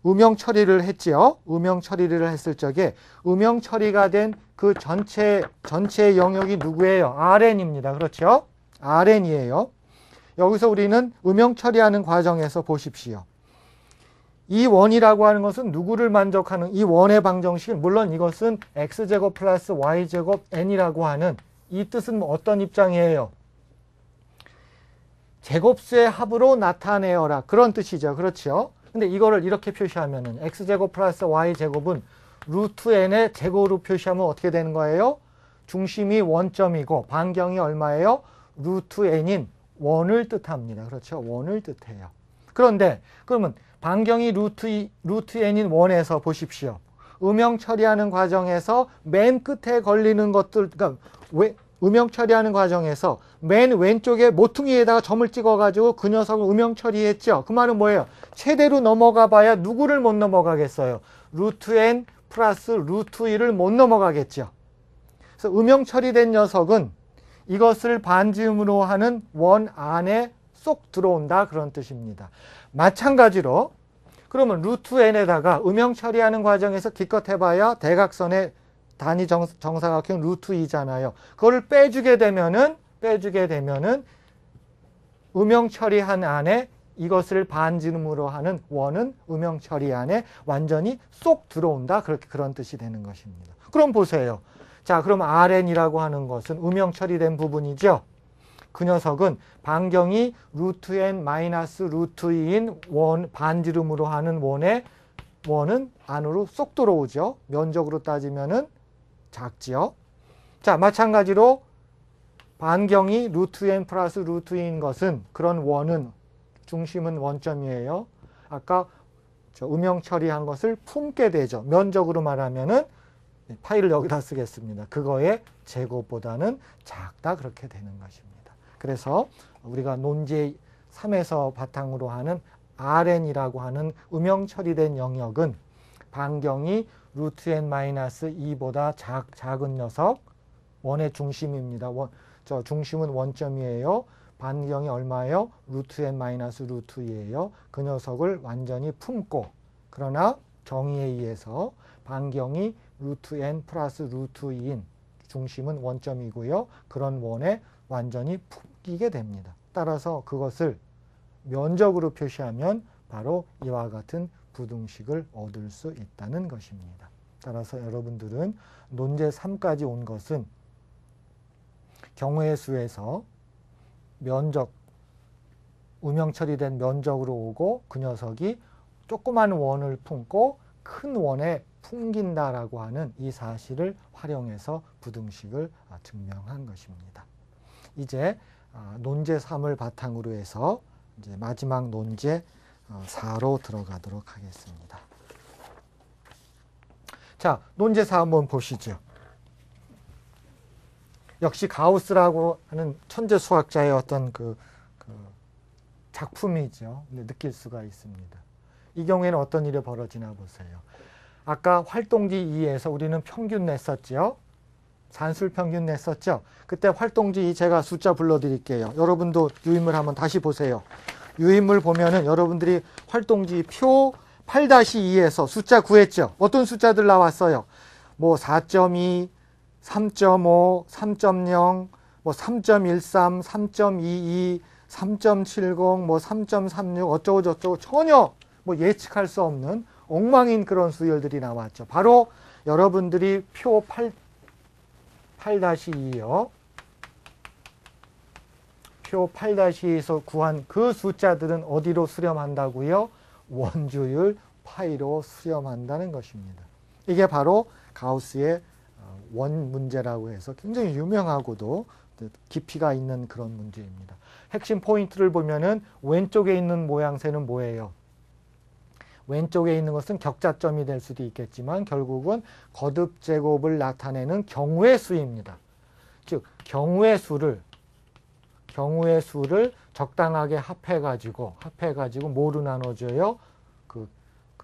음영 처리를 했지요. 음영 처리를 했을 적에 음영 처리가 된 그 전체 영역이 누구예요? Rn입니다. 그렇죠? Rn이에요. 여기서 우리는 음영 처리하는 과정에서 보십시오. 이 원이라고 하는 것은 누구를 만족하는 이 원의 방정식은 물론 이것은 x제곱 플러스 y제곱 n이라고 하는 이 뜻은 어떤 입장이에요? 제곱수의 합으로 나타내어라. 그런 뜻이죠. 그렇죠? 근데 이거를 이렇게 표시하면은 x제곱 플러스 y제곱은 루트 n의 제곱으로 표시하면 어떻게 되는 거예요? 중심이 원점이고 반경이 얼마예요? 루트 n인 원을 뜻합니다. 그렇죠? 원을 뜻해요. 그런데 그러면 반경이 루트 n인 원에서 보십시오. 음영 처리하는 과정에서 맨 끝에 걸리는 것들, 그러니까 음영 처리하는 과정에서 맨 왼쪽에 모퉁이에다가 점을 찍어가지고 그 녀석을 음영 처리했죠. 그 말은 뭐예요? 최대로 넘어가 봐야 누구를 못 넘어가겠어요? 루트 n 플러스 루트 2를 못 넘어가겠죠. 그래서 음영 처리된 녀석은 이것을 반지음으로 하는 원 안에 쏙 들어온다, 그런 뜻입니다. 마찬가지로 그러면 루트 n에다가 음영 처리하는 과정에서 기껏 해봐야 대각선의 단위 정사각형 루트 2잖아요. 그거를 빼주게 되면은 음영 처리한 안에 이것을 반지름으로 하는 원은 음영 처리 안에 완전히 쏙 들어온다. 그런 뜻이 되는 것입니다. 그럼 보세요. 자, 그럼 Rn이라고 하는 것은 음영 처리된 부분이죠. 그 녀석은 반경이 루트 n 마이너스 루트 2인 원, 반지름으로 하는 원은 안으로 쏙 들어오죠. 면적으로 따지면은 작지요. 자, 마찬가지로 반경이 루트 n 플러스 루트 2인 것은 그런 원은 중심은 원점이에요. 아까 음영 처리한 것을 품게 되죠. 면적으로 말하면은 파이를 여기다 쓰겠습니다. 그거의 제곱보다는 작다 그렇게 되는 것입니다. 그래서 우리가 논제 3에서 바탕으로 하는 Rn이라고 하는 음영 처리된 영역은 반경이 루트 n 마이너스 2보다 작은 녀석 원의 중심입니다. 저 중심은 원점이에요. 반경이 얼마예요? 루트 n 마이너스 루트 2예요. 그 녀석을 완전히 품고 그러나 정의에 의해서 반경이 루트 n 플러스 루트 2인 중심은 원점이고요. 그런 원에 완전히 품기게 됩니다. 따라서 그것을 면적으로 표시하면 바로 이와 같은 부등식을 얻을 수 있다는 것입니다. 따라서 여러분들은 논제 3까지 온 것은 경우의 수에서 면적, 음영 처리된 면적으로 오고 그 녀석이 조그만 원을 품고 큰 원에 풍긴다라고 하는 이 사실을 활용해서 부등식을 증명한 것입니다. 이제 논제 3을 바탕으로 해서 이제 마지막 논제 4로 들어가도록 하겠습니다. 자, 논제 4 한번 보시죠. 역시 가우스라고 하는 천재 수학자의 어떤 그 작품이죠. 느낄 수가 있습니다. 이 경우에는 어떤 일이 벌어지나 보세요. 아까 활동지 2에서 우리는 평균 냈었죠. 산술 평균 냈었죠. 그때 활동지 2 제가 숫자 불러드릴게요. 여러분도 유인물 한번 다시 보세요. 유인물 보면은 여러분들이 활동지 표 8-2에서 숫자 구했죠. 어떤 숫자들 나왔어요. 뭐 4.2, 3.5, 3.0, 뭐 3.13, 3.22, 3.70, 뭐 3.36 어쩌고 저쩌고 전혀 뭐 예측할 수 없는 엉망인 그런 수열들이 나왔죠. 바로 여러분들이 표 8-2요. 표 8-2에서 구한 그 숫자들은 어디로 수렴한다고요? 원주율 파이로 수렴한다는 것입니다. 이게 바로 가우스의 원 문제라고 해서 굉장히 유명하고도 깊이가 있는 그런 문제입니다. 핵심 포인트를 보면은 왼쪽에 있는 모양새는 뭐예요? 왼쪽에 있는 것은 격자점이 될 수도 있겠지만 결국은 거듭 제곱을 나타내는 경우의 수입니다. 즉 경우의 수를 적당하게 합해가지고 뭐로 나눠줘요? 그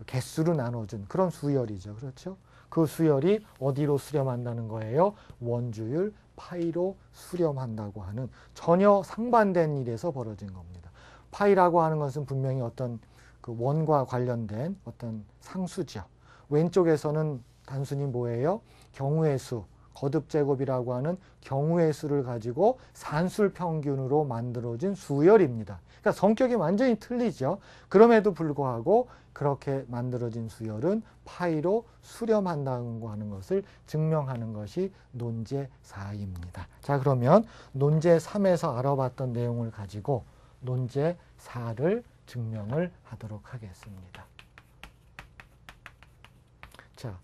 개수로 나눠준 그런 수열이죠. 그렇죠? 그 수열이 어디로 수렴한다는 거예요? 원주율 파이로 수렴한다고 하는 전혀 상반된 일에서 벌어진 겁니다. 파이라고 하는 것은 분명히 어떤 그 원과 관련된 어떤 상수죠. 왼쪽에서는 단순히 뭐예요? 경우의 수, 거듭 제곱이라고 하는 경우의 수를 가지고 산술 평균으로 만들어진 수열입니다. 그러니까 성격이 완전히 틀리죠. 그럼에도 불구하고 그렇게 만들어진 수열은 파이로 수렴한다고 하는 것을 증명하는 것이 논제 4입니다. 자, 그러면 논제 3에서 알아봤던 내용을 가지고 논제 4를 증명을 하도록 하겠습니다. 자,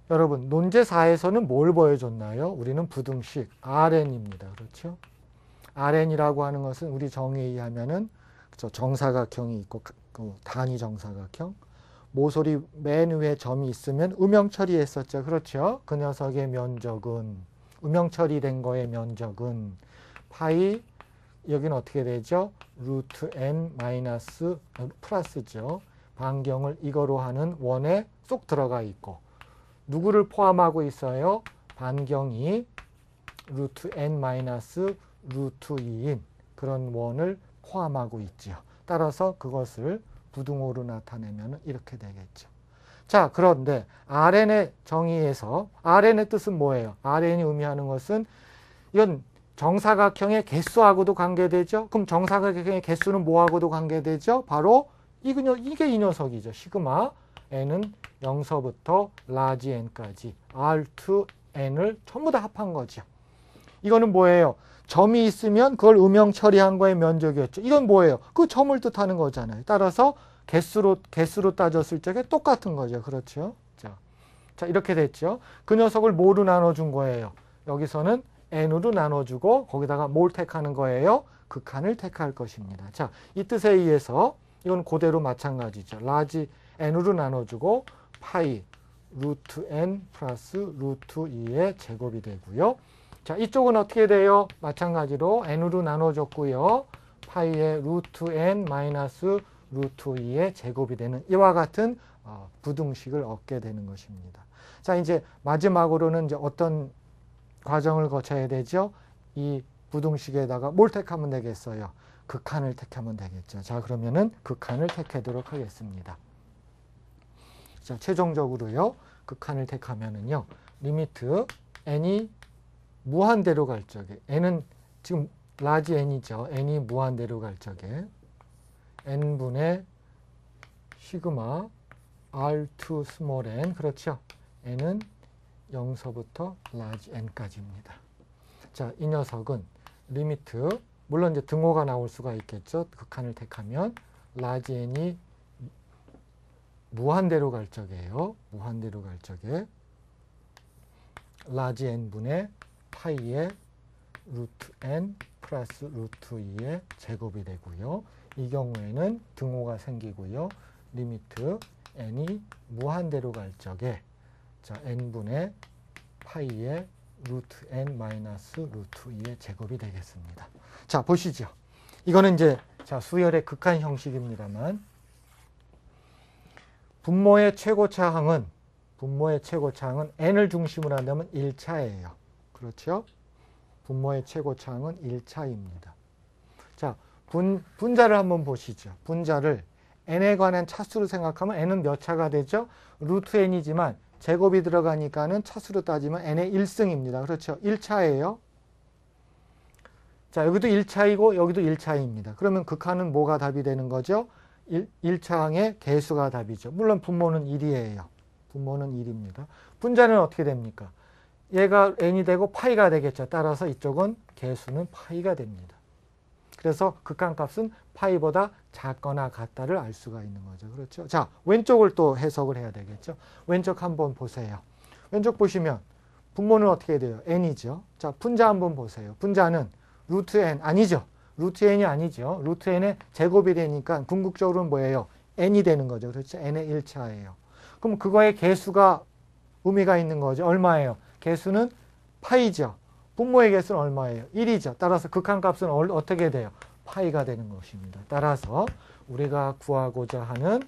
여러분 논제 4에서는 뭘 보여줬나요? 우리는 부등식 Rn입니다. 그렇죠? Rn이라고 하는 것은 우리 정의에 의하면은 정사각형이 있고 단위 정사각형, 모서리 맨 위에 점이 있으면 음영 처리했었죠. 그렇죠? 그 녀석의 면적은 음영 처리된 거의 면적은 파이 여기는 어떻게 되죠? 루트 n 마이너스 플러스죠. 반경을 이거로 하는 원에 쏙 들어가 있고 누구를 포함하고 있어요? 반경이 루트 n 마이너스 루트 2인 그런 원을 포함하고 있죠. 따라서 그것을 부등호로 나타내면 이렇게 되겠죠. 자, 그런데 RN의 정의에서 RN의 뜻은 뭐예요? RN이 의미하는 것은 이건 정사각형의 개수하고도 관계되죠. 그럼 정사각형의 개수는 뭐하고도 관계되죠? 바로 이게 이 녀석이죠. 시그마 n은 0서부터 라지 n까지 R2n을 전부 다 합한 거죠. 이거는 뭐예요? 점이 있으면 그걸 음영 처리한 거의 면적이었죠. 이건 뭐예요? 그 점을 뜻하는 거잖아요. 따라서 개수로 따졌을 적에 똑같은 거죠. 그렇죠? 자, 이렇게 됐죠. 그 녀석을 뭐로 나눠준 거예요? 여기서는 n으로 나눠주고 거기다가 뭘 택하는 거예요? 극한을 택할 것입니다. 자, 이 뜻에 의해서 이건 그대로 마찬가지죠. 라지 n으로 나눠주고 파이 루트 n 플러스 루트 2의 제곱이 되고요. 자, 이쪽은 어떻게 돼요? 마찬가지로 n으로 나눠줬고요. 파이의 루트 n 마이너스 루트 2의 제곱이 되는 이와 같은 부등식을 얻게 되는 것입니다. 자, 이제 마지막으로는 이제 어떤 과정을 거쳐야 되죠? 이 부등식에다가 뭘 택하면 되겠어요? 극한을 택하면 되겠죠. 자, 그러면은 극한을 택하도록 하겠습니다. 자, 최종적으로요. 극한을 택하면은요. 리미트 n이 무한대로 갈 적에 n은 지금 라지 n이죠. n이 무한대로 갈 적에 n분의 시그마 r2 스몰 n 그렇죠? n은 0서부터 라지 n까지입니다. 자, 이 녀석은 리미트 물론 이제 등호가 나올 수가 있겠죠. 극한을 택하면 라지 n이 무한대로 갈 적이에요. 무한대로 갈 적에 라지 n분의 파이의 루트 n 플러스 루트 2의 제곱이 되고요. 이 경우에는 등호가 생기고요. 리미트 n이 무한대로 갈 적에 자, n분의 파이의 루트 n 마이너스 루트 2의 제곱이 되겠습니다. 자, 보시죠. 이거는 이제 자, 수열의 극한 형식입니다만 분모의 최고차항은 n을 중심으로 한다면 1차예요. 그렇죠? 분모의 최고차항은 1차입니다. 자, 분자를 한번 보시죠. 분자를 n에 관한 차수로 생각하면 n은 몇 차가 되죠? 루트 n이지만 제곱이 들어가니까는 차수로 따지면 n의 1승입니다. 그렇죠? 1차예요. 자, 여기도 1차이고 여기도 1차입니다. 그러면 극한은 뭐가 답이 되는 거죠? 1차항의 개수가 답이죠. 물론 분모는 1이에요. 분모는 1입니다. 분자는 어떻게 됩니까? 얘가 n이 되고 파이가 되겠죠. 따라서 이쪽은 개수는 파이가 됩니다. 그래서 극한값은 파이보다 작거나 같다를 알 수가 있는 거죠. 그렇죠? 자, 왼쪽을 또 해석을 해야 되겠죠. 왼쪽 한번 보세요. 왼쪽 보시면 분모는 어떻게 돼요? n이죠. 자, 분자 한번 보세요. 분자는 루트 n 아니죠. 루트 n이 아니죠. 루트 n의 제곱이 되니까 궁극적으로는 뭐예요? n이 되는 거죠. 그렇죠? n의 1차예요. 그럼 그거의 개수가 의미가 있는 거죠. 얼마예요? 개수는 파이죠. 분모의 개수는 얼마예요? 1이죠. 따라서 극한값은 어떻게 돼요? 파이가 되는 것입니다. 따라서 우리가 구하고자 하는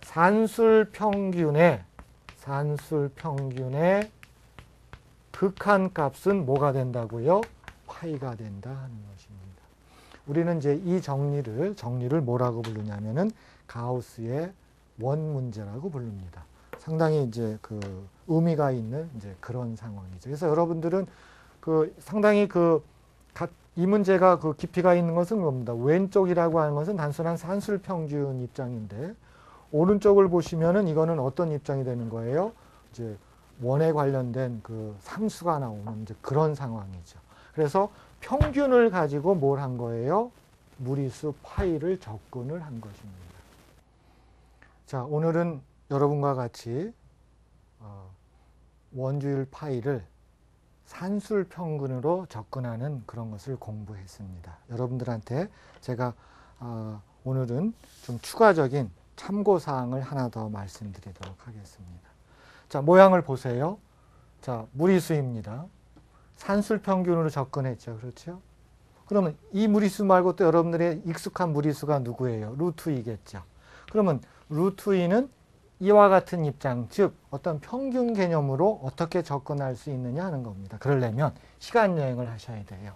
산술 평균의 극한값은 뭐가 된다고요? 파이가 된다 하는 것입니다. 우리는 이제 이 정리를 뭐라고 부르냐면은 가우스의 원 문제라고 부릅니다. 상당히 이제 그 의미가 있는 이제 그런 상황이죠. 그래서 여러분들은 상당히 이 문제가 깊이가 있는 것은 겁니다. 왼쪽이라고 하는 것은 단순한 산술 평균 입장인데 오른쪽을 보시면은 이거는 어떤 입장이 되는 거예요? 이제 원에 관련된 상수가 나오는 이제 그런 상황이죠. 그래서 평균을 가지고 뭘 한 거예요? 무리수 파이를 접근을 한 것입니다. 자, 오늘은 여러분과 같이 원주율 파이를 산술 평균으로 접근하는 그런 것을 공부했습니다. 여러분들한테 제가 오늘은 좀 추가적인 참고사항을 하나 더 말씀드리도록 하겠습니다. 자, 모양을 보세요. 자, 무리수입니다. 산술 평균으로 접근했죠. 그렇죠? 그러면 이 무리수 말고 또 여러분들의 익숙한 무리수가 누구예요? 루트 2겠죠. 그러면 루트 2는 이와 같은 입장, 즉 어떤 평균 개념으로 어떻게 접근할 수 있느냐 하는 겁니다. 그러려면 시간 여행을 하셔야 돼요.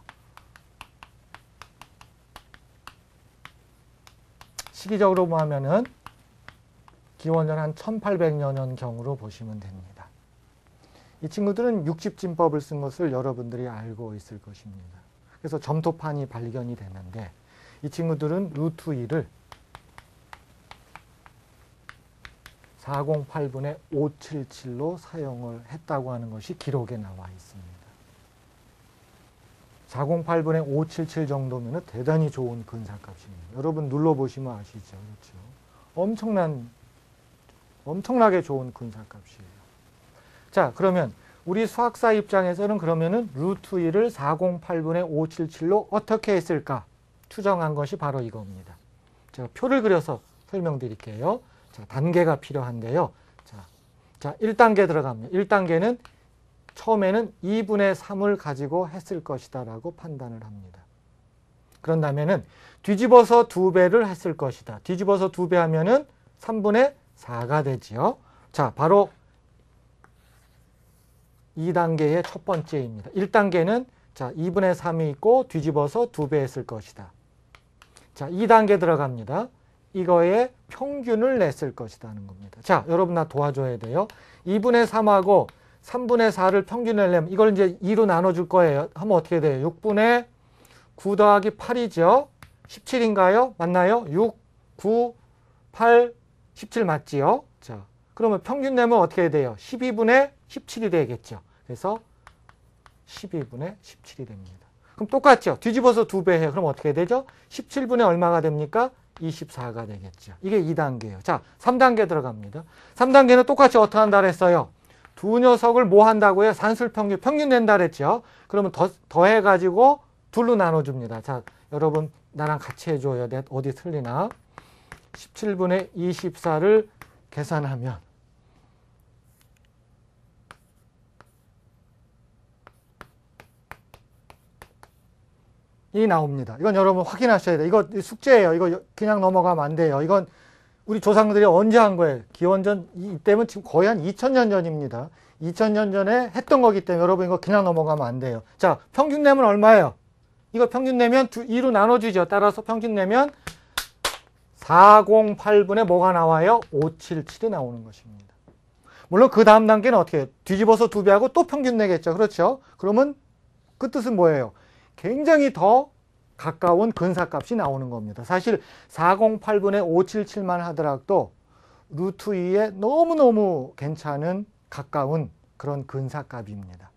시기적으로 보면은 기원전 한 1800여 년경으로 보시면 됩니다. 이 친구들은 육집진법을 쓴 것을 여러분들이 알고 있을 것입니다. 그래서 점토판이 발견이 되는데 이 친구들은 루트 2를 408분의 577로 사용을 했다고 하는 것이 기록에 나와 있습니다. 408분의 577 정도면 대단히 좋은 근사값입니다. 여러분 눌러보시면 아시죠? 그렇죠? 엄청나게 좋은 근사값이에요. 자, 그러면 우리 수학사 입장에서는 그러면은 루트 2를 408분의 577로 어떻게 했을까? 추정한 것이 바로 이겁니다. 제가 표를 그려서 설명드릴게요. 자, 단계가 필요한데요. 자, 1단계 들어갑니다. 1단계는 처음에는 2분의 3을 가지고 했을 것이다 라고 판단을 합니다. 그런 다음에는 뒤집어서 2배를 했을 것이다. 뒤집어서 2배 하면은 3분의 4가 되지요. 자, 바로 2단계의 첫 번째입니다. 1단계는 자, 2분의 3이 있고 뒤집어서 2배 했을 것이다. 자, 2단계 들어갑니다. 이거의 평균을 냈을 것이다 하는 겁니다. 자, 여러분 나 도와줘야 돼요. 2분의 3하고 3분의 4를 평균을 내면 이걸 이제 2로 나눠줄 거예요. 하면 어떻게 돼요? 6분의 9 더하기 8이죠. 17인가요? 맞나요? 6, 9, 8, 17 맞지요? 자, 그러면 평균 내면 어떻게 돼요? 12분의 17이 되겠죠. 그래서 12분의 17이 됩니다. 그럼 똑같죠? 뒤집어서 2배 해요. 그럼 어떻게 되죠? 17분의 얼마가 됩니까? 24가 되겠죠. 이게 2단계예요. 자, 3단계 들어갑니다. 3단계는 똑같이 어떻게 한다 그랬어요? 두 녀석을 뭐 한다고요? 산술평균, 평균 낸다 그랬죠? 그러면 더해가지고 둘로 나눠줍니다. 자, 여러분 나랑 같이 해줘요. 내가 어디 틀리나? 17분의 24를 계산하면 이 나옵니다. 이건 여러분 확인하셔야 돼요. 이거 숙제예요. 이거 그냥 넘어가면 안 돼요. 이건 우리 조상들이 언제 한 거예요? 기원전 이때면 지금 거의 한 2000년 전입니다. 2000년 전에 했던 거기 때문에 여러분 이거 그냥 넘어가면 안 돼요. 자, 평균 내면 얼마예요? 이거 평균 내면 2로 나눠주죠. 따라서 평균 내면 408분의 뭐가 나와요? 577이 나오는 것입니다. 물론 그 다음 단계는 어떻게 해요? 뒤집어서 2배하고 또 평균 내겠죠. 그렇죠? 그러면 그 뜻은 뭐예요? 굉장히 더 가까운 근사값이 나오는 겁니다. 사실 408분의 577만 하더라도 루트 2에 너무너무 괜찮은 가까운 그런 근사값입니다.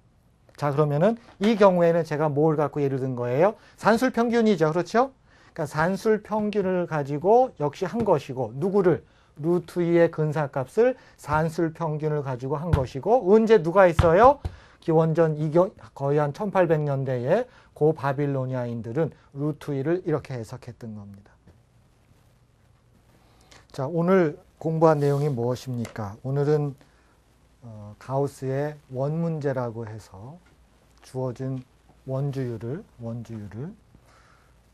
자, 그러면은 이 경우에는 제가 뭘 갖고 예를 든 거예요? 산술평균이죠. 그렇죠? 그러니까 산술평균을 가지고 역시 한 것이고 누구를? 루트 2의 근사값을 산술평균을 가지고 한 것이고 언제 누가 있어요? 기원전 거의 한 1800년대에 고 바빌로니아인들은 루트 2를 이렇게 해석했던 겁니다. 자, 오늘 공부한 내용이 무엇입니까? 오늘은 가우스의 원문제라고 해서 주어진 원주율을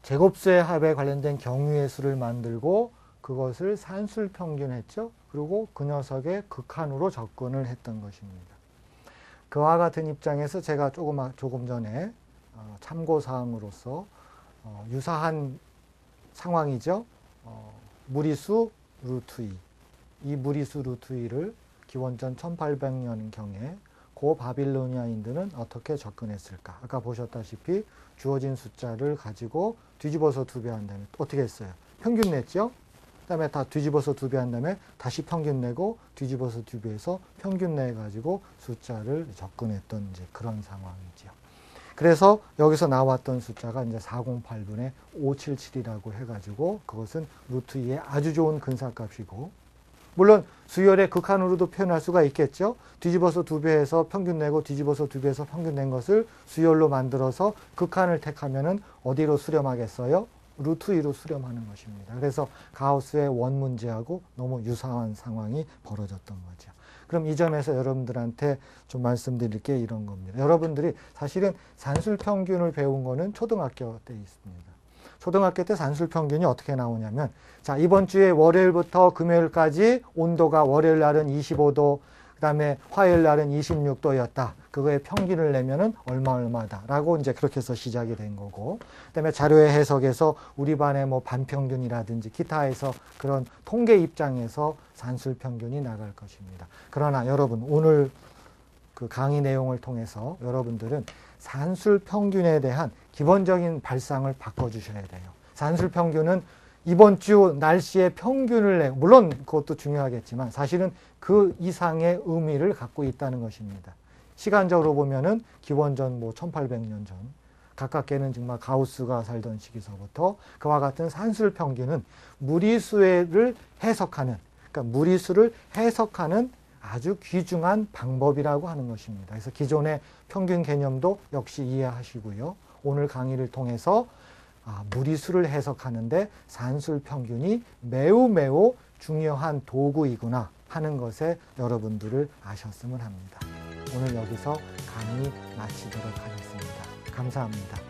제곱수의 합에 관련된 경우의 수를 만들고 그것을 산술평균했죠. 그리고 그 녀석의 극한으로 접근을 했던 것입니다. 그와 같은 입장에서 제가 조금 전에 참고사항으로서 유사한 상황이죠. 무리수 루트 2. 이 무리수 루트 2를 기원전 1800년경에 고 바빌로니아인들은 어떻게 접근했을까? 아까 보셨다시피 주어진 숫자를 가지고 뒤집어서 2배 한 다음에 어떻게 했어요? 평균 냈죠? 그 다음에 다 뒤집어서 2배 한 다음에 다시 평균 내고 뒤집어서 2배해서 평균 내가지고 숫자를 접근했던 이제 그런 상황이죠. 그래서 여기서 나왔던 숫자가 이제 408분의 577이라고 해가지고 그것은 루트 2의 아주 좋은 근사값이고 물론 수열의 극한으로도 표현할 수가 있겠죠. 뒤집어서 2배해서 평균 내고 뒤집어서 2배해서 평균 낸 것을 수열로 만들어서 극한을 택하면은 어디로 수렴하겠어요? 루트 2로 수렴하는 것입니다. 그래서 가우스의 원문제하고 너무 유사한 상황이 벌어졌던 거죠. 그럼 이 점에서 여러분들한테 좀 말씀드릴 게 이런 겁니다. 여러분들이 사실은 산술평균을 배운 거는 초등학교 때 있습니다. 초등학교 때 산술평균이 어떻게 나오냐면 자, 이번 주에 월요일부터 금요일까지 온도가 월요일 날은 25도, 그다음에 화요일 날은 26도였다. 그거의 평균을 내면은 얼마다라고 이제 그렇게 해서 시작이 된 거고. 그다음에 자료의 해석에서 우리 반의 뭐 반평균이라든지 기타에서 그런 통계 입장에서 산술 평균이 나갈 것입니다. 그러나 여러분 오늘 그 강의 내용을 통해서 여러분들은 산술 평균에 대한 기본적인 발상을 바꿔주셔야 돼요. 산술 평균은 이번 주 날씨의 평균을 내고, 물론 그것도 중요하겠지만 사실은 그 이상의 의미를 갖고 있다는 것입니다. 시간적으로 보면은 기원전 뭐 1800년 전, 가깝게는 정말 가우스가 살던 시기서부터 그와 같은 산술 평균은 무리수를 해석하는, 그러니까 무리수를 해석하는 아주 귀중한 방법이라고 하는 것입니다. 그래서 기존의 평균 개념도 역시 이해하시고요. 오늘 강의를 통해서 무리수를 해석하는데 산술 평균이 매우 중요한 도구이구나 하는 것에 여러분들을 아셨으면 합니다. 오늘 여기서 강의 마치도록 하겠습니다. 감사합니다.